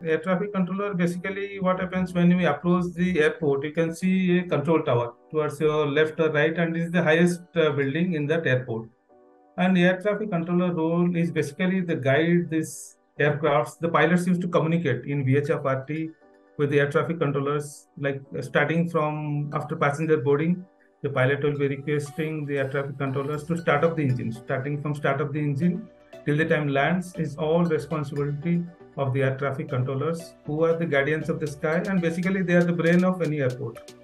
Air traffic controller, basically what happens when we approach the airport, you can see a control tower towards your left or right, and this is the highest building in that airport. And the air traffic controller role is basically the guide these aircrafts. The pilots used to communicate in VHF with the air traffic controllers, like starting from after passenger boarding, the pilot will be requesting the air traffic controllers to start up the engine. Starting from start of the engine till the time lands is all responsibility of the air traffic controllers, who are the guardians of the sky, and basically they are the brain of any airport.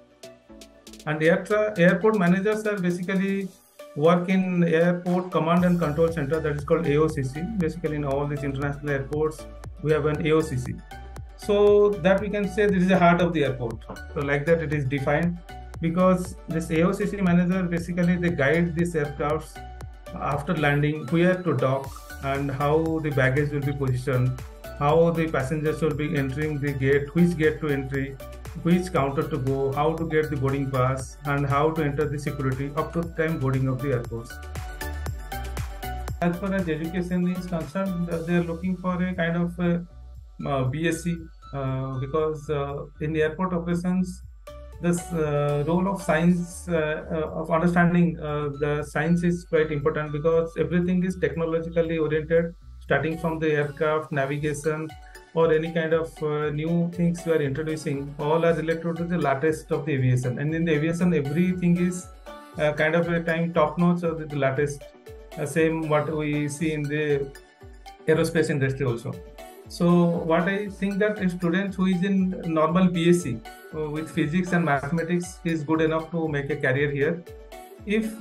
And airport managers are basically work in airport command and control center, that is called AOCC. Basically, in all these international airports, we have an AOCC. So that we can say this is the heart of the airport. So like that, it is defined because this AOCC manager basically they guide these aircrafts after landing, where to dock and how the baggage will be positioned, how the passengers will be entering the gate, which gate to entry, which counter to go, how to get the boarding pass, and how to enter the security up to the time boarding of the airports. As far as education is concerned, they are looking for a kind of BSc because in the airport operations, this role of science of understanding the science is quite important because everything is technologically oriented, starting from the aircraft navigation or any kind of new things we are introducing, all are related to the latest of the aviation. And in the aviation, everything is kind of a time top notch or the latest, same what we see in the aerospace industry also. So what I think that a student who is in normal BSc with physics and mathematics is good enough to make a career here. If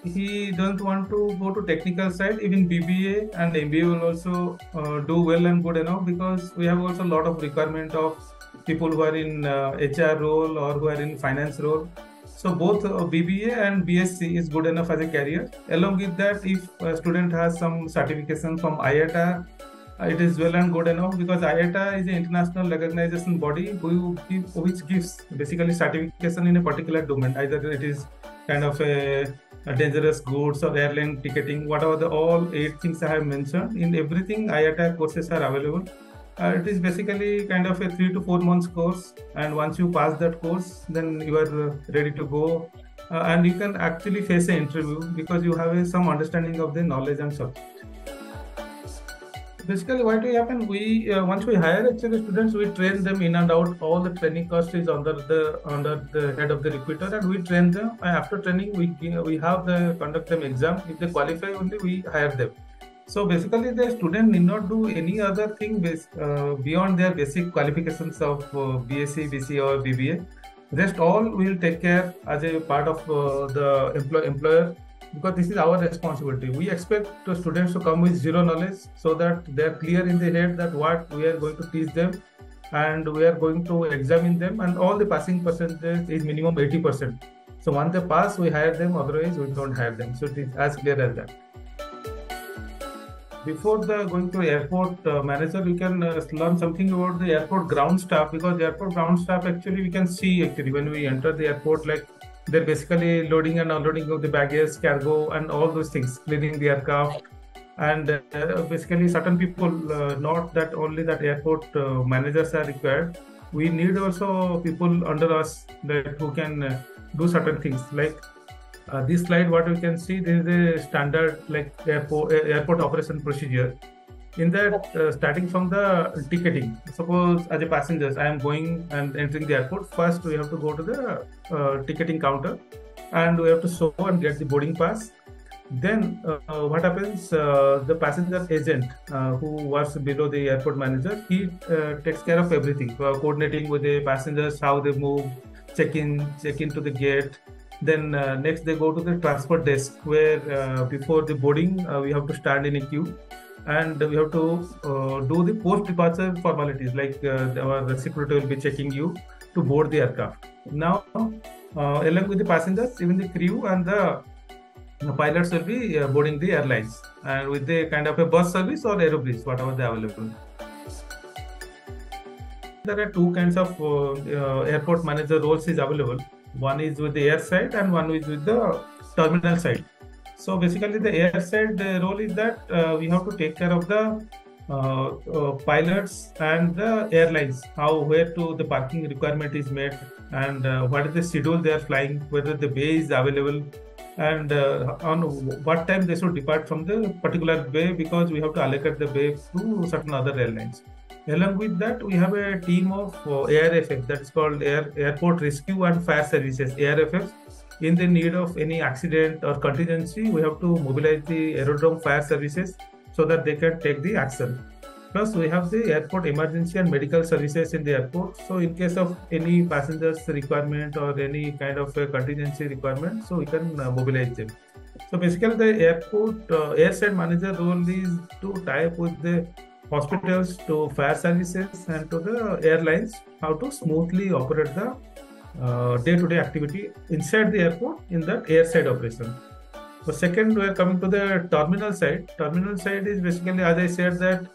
he doesn't want to go to technical side, even BBA and MBA will also do well and good enough, because we have also a lot of requirement of people who are in HR role or who are in finance role. So both BBA and BSc is good enough as a career. Along with that, if a student has some certification from IATA, it is well and good enough, because IATA is an international recognition body which gives basically certification in a particular domain. Either it is kind of a dangerous goods or airline ticketing, whatever the all 8 things I have mentioned. In everything, IATA courses are available. It is basically kind of a 3 to 4 months course, and once you pass that course, then you are ready to go, and you can actually face an interview because you have some understanding of the knowledge and subject. Basically, what will happen? We once we hire actually students, we train them in and out. All the training cost is under the head of the recruiter, and we train them. And after training, we have the conduct them exam. If they qualify, only we hire them. So basically, the student need not do any other thing beyond their basic qualifications of BSc, BC, or BBA. Rest all we will take care as a part of the employer, because this is our responsibility. We expect the students to come with zero knowledge, so that they are clear in the head that what we are going to teach them, and we are going to examine them, and all the passing percentage is minimum 80%. So once they pass, we hire them, otherwise we don't hire them. So it is as clear as that. Before the going to airport manager, we can learn something about the airport ground staff, because the airport ground staff actually we can see actually when we enter the airport, like they're basically loading and unloading of the baggage, cargo, and all those things, cleaning the aircraft. And basically certain people, not that only that airport managers are required. We need also people under us that who can do certain things. Like this slide, what we can see, this is a standard like airport operation procedure. In that, starting from the ticketing, suppose as a passengers, I am going and entering the airport. First, we have to go to the ticketing counter, and we have to show and get the boarding pass. Then, what happens? The passenger agent who works below the airport manager, he takes care of everything, coordinating with the passengers, how they move, check in to the gate. Then next they go to the transport desk, where before the boarding we have to stand in a queue, and we have to do the post departure formalities, like our security will be checking you to board the aircraft. Now along with the passengers, even the crew and the pilots will be boarding the airlines, and with the kind of a bus service or aerobus, whatever they are available. There are 2 kinds of airport manager roles is available. One is with the air side and one is with the terminal side. So basically the air side role is that we have to take care of the pilots and the airlines, where to the parking requirement is made, and what is the schedule they are flying, whether the bay is available, and on what time they should depart from the particular bay, because we have to allocate the bay to certain other airlines. Along with that, we have a team of ARFF, that's called Airport Rescue and Fire Services, ARFF. In the need of any accident or contingency, we have to mobilize the aerodrome fire services so that they can take the action. Plus, we have the airport emergency and medical services in the airport. So, in case of any passengers requirement or any kind of a contingency requirement, so we can mobilize them. So, basically, the airport airside manager role is to tie up with the hospitals, to fire services, and to the airlines, how to smoothly operate the day-to-day activity inside the airport in that airside operation. So second, we are coming to the terminal side. Terminal side is basically, as I said, that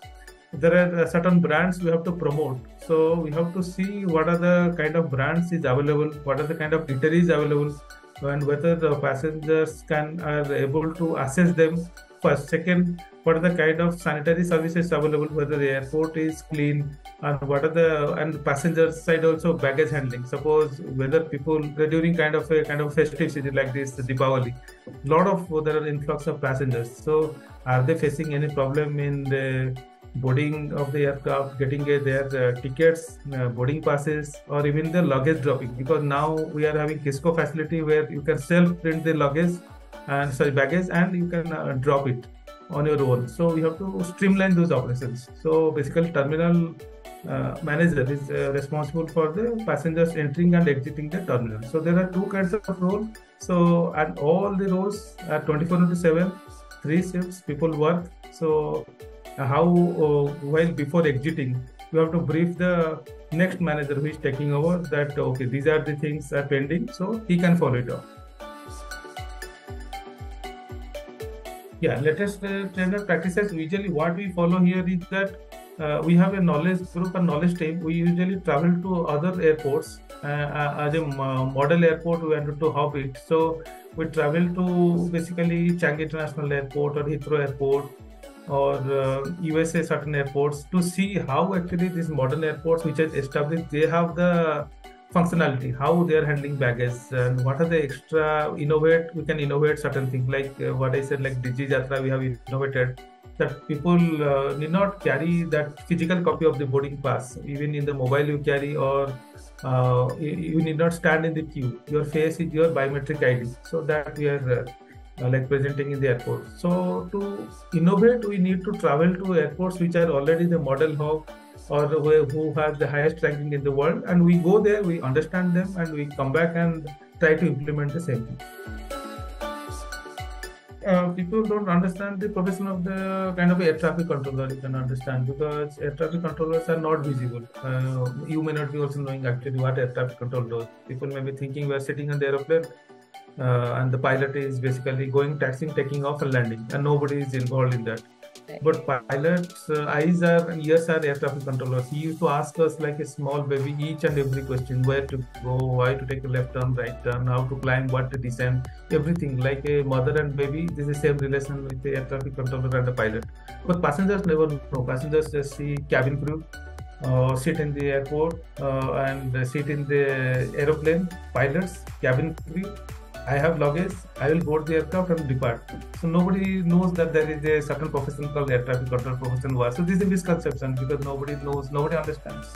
there are certain brands we have to promote. So we have to see what are the kind of brands is available, what are the kind of eateries available, and whether the passengers are able to access them. First, second, what are the kind of sanitary services available, whether the airport is clean, and what are the, and passenger side also baggage handling. Suppose whether people during kind of festive season like this, the Diwali, lot of there are influx of passengers. So are they facing any problem in the boarding of the aircraft, getting their tickets, boarding passes, or even the luggage dropping? Because now we are having Kisco facility where you can self print the luggage and baggage, and you can drop it on your own. So we have to streamline those operations. So basically, terminal manager is responsible for the passengers entering and exiting the terminal. So there are two kinds of role. So and all the roles are 24/7, 3 shifts people work. So how while before exiting, you have to brief the next manager who is taking over that okay, these are the things are pending, so he can follow it up. Yeah, latest trainer practices. Usually, what we follow here is that we have a knowledge group and knowledge team. We usually travel to other airports. As a model airport, we wanted to hub it. So we travel to basically Changi International Airport or Heathrow Airport or USA certain airports to see how actually these modern airports which are established, they have the functionality, how they are handling baggage, and what are the extra we can innovate certain things like what I said, like Digi Jatra we have innovated that people need not carry that physical copy of the boarding pass. Even in the mobile you carry, or you need not stand in the queue. Your face is your biometric ID. So that we are like presenting in the airport. So to innovate, we need to travel to airports which are already the model hub or who have the highest ranking in the world, and we go there, we understand them, and we come back and try to implement the same thing. People don't understand the profession of the kind of air traffic controller. You can understand, because air traffic controllers are not visible. You may not be also knowing actually what air traffic control does. People may be thinking we are sitting on the aeroplane and the pilot is basically going, taxiing, taking off and landing, and nobody is involved in that. But pilots' eyes and ears are air traffic controllers. He used to ask us like a small baby each and every question: where to go, why to take a left turn, right turn, how to climb, what to descend, everything. Like a mother and baby, this is the same relation with the air traffic controller and the pilot. But passengers never know. Passengers just see cabin crew, sit in the airport and sit in the aeroplane. Pilots, cabin crew. I have luggage, I will board the aircraft and depart. So nobody knows that there is a certain profession called air traffic control profession. So this is a misconception because nobody knows, nobody understands.